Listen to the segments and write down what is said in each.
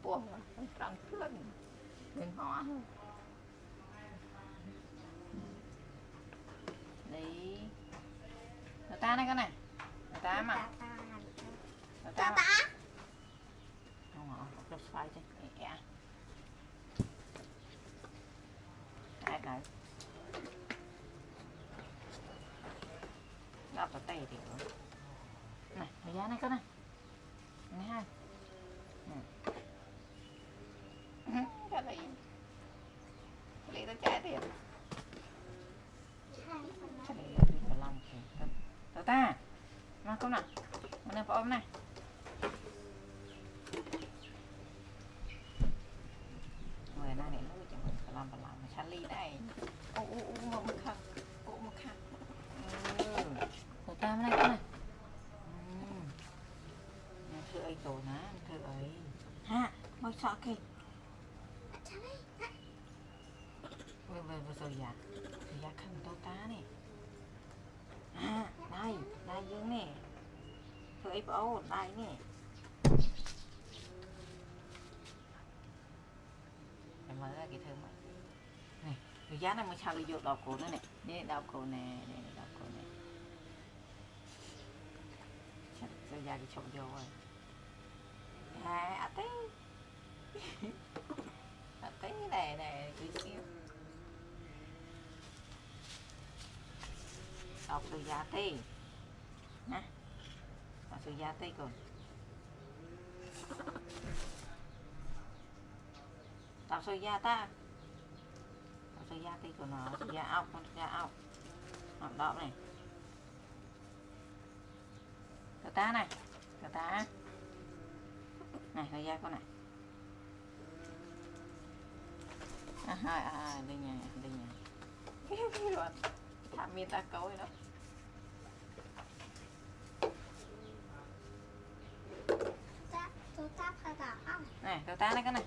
buồn trăng lên đừng họ đi người ta này con này người ta mà người ta mà không hả được xoay chứ ai cái đập vào tay thì này thời gian này con này này hai cái này tao trả tiền cái này đi vào lòng tao ta mà con nào con này phải ôm này người này để nuôi chẳng phải làm mà Charlie này một khắc tao ta này con này thưa ấy tổ ná thưa ấy ha mới sợ kì vừa rồi dạ khăn tao ta này đây dương nè thưa ấy bảo đây nè em mới ra cái thơ mày này người giá này mới sao đi vô đào cổ nữa này nè đào cổ nè đào cổ nè rồi ra cái chậu vô rồi tí này tí xíu đọc từ giá tí nè đọc từ giá tí còn đọc từ giá ta đọc từ giá tí còn nó từ giá ốc học đọc này từ ta này từ ta này thời gian con này đây nhà thảm miên ta cối đó này tao ta này cái này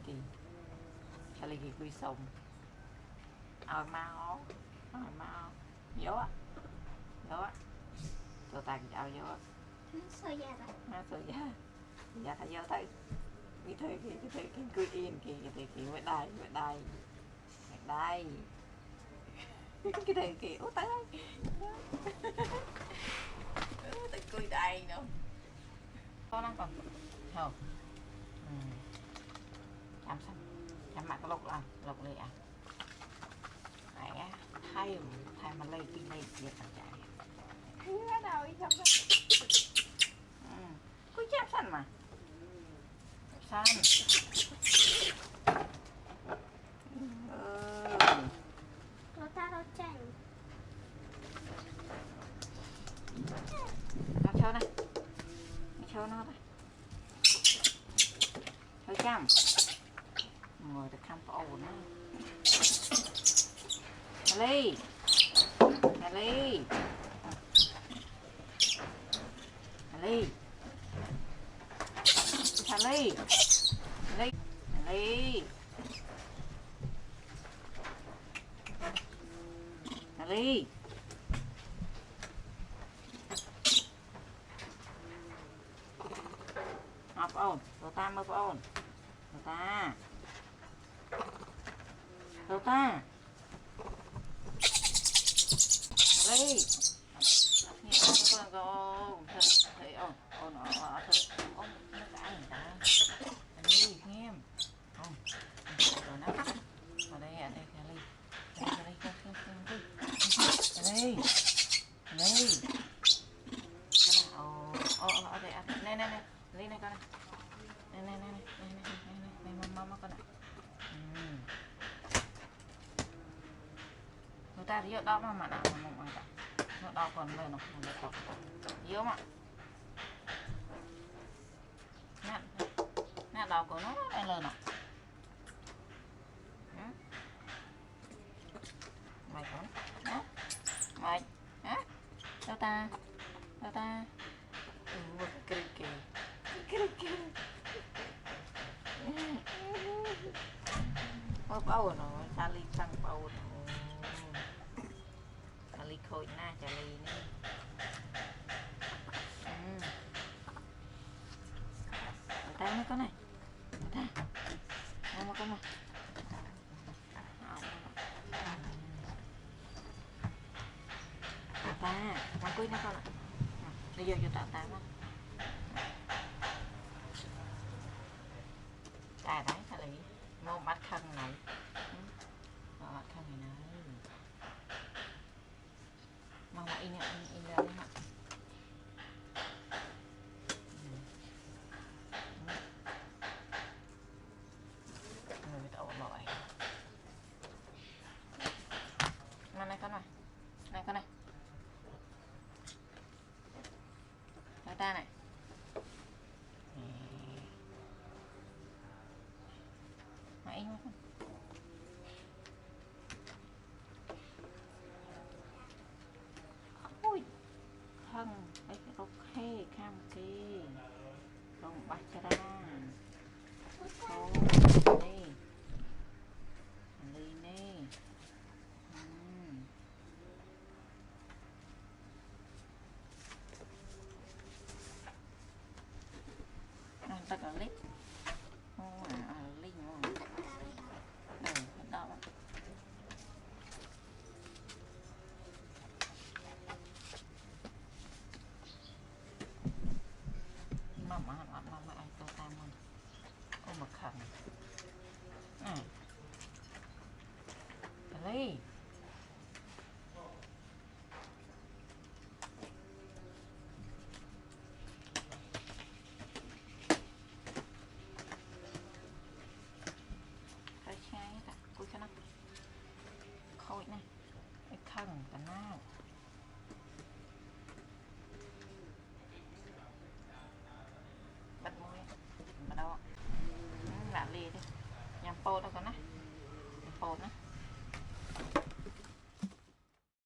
thì sao lại gì quy sông mau gió tao ta cái vô sơ dạ thầy vô thấy cái thời cái cười yên kì cái ngoài đây cái thời kỳ út tới tự cười đây nữa con nó còn không chăm mặt lục này à mẹ thay mà lấy cái này việc thằng chạy cái nào đi chăm cứ chăm xanh mà xanh nó ta đâu chanh nó chơi này mày chơi nó đây chơi chăm ngồi được khăm phổ ổn á Ly học ổn rồi ta mới ổn rồi ta Ly con thấy ổn nó cả người ta đi nghe không rồi nó ở đây Ly ở đây này Ly này con này mama con này người ta thì đó mà nào mà nó đau còn lên nó yếu mà nè đau của nó đây lên nào mày con mày đâu ta kì bầu rồi Charlie sang bầu Charlie khôi na Charlie nè cuối nó con ạ. Đi vô cho tạo tám á. Tại đấy thà lý mua bắt khăn này. Bắt khăn này này. Mà in ra đấy ạ. Người tao bội. Này con này. Này con này. Ta này. Mà in không? Ui. Thân. Cái ok cam kì. Không bắt ra. Thôi. Đi. Đi nè. Ta có lít. Lít ngon. Đó. Mama ai tô tam không? Ôm một khẩn. Ly. Cái chai ta, cúi cho nó. Khôi này. Cái khẩn cả nào. Bắt môi. Bắt đầu. Lạ lì đi. Nhằm pô đâu con á. Pô nữa.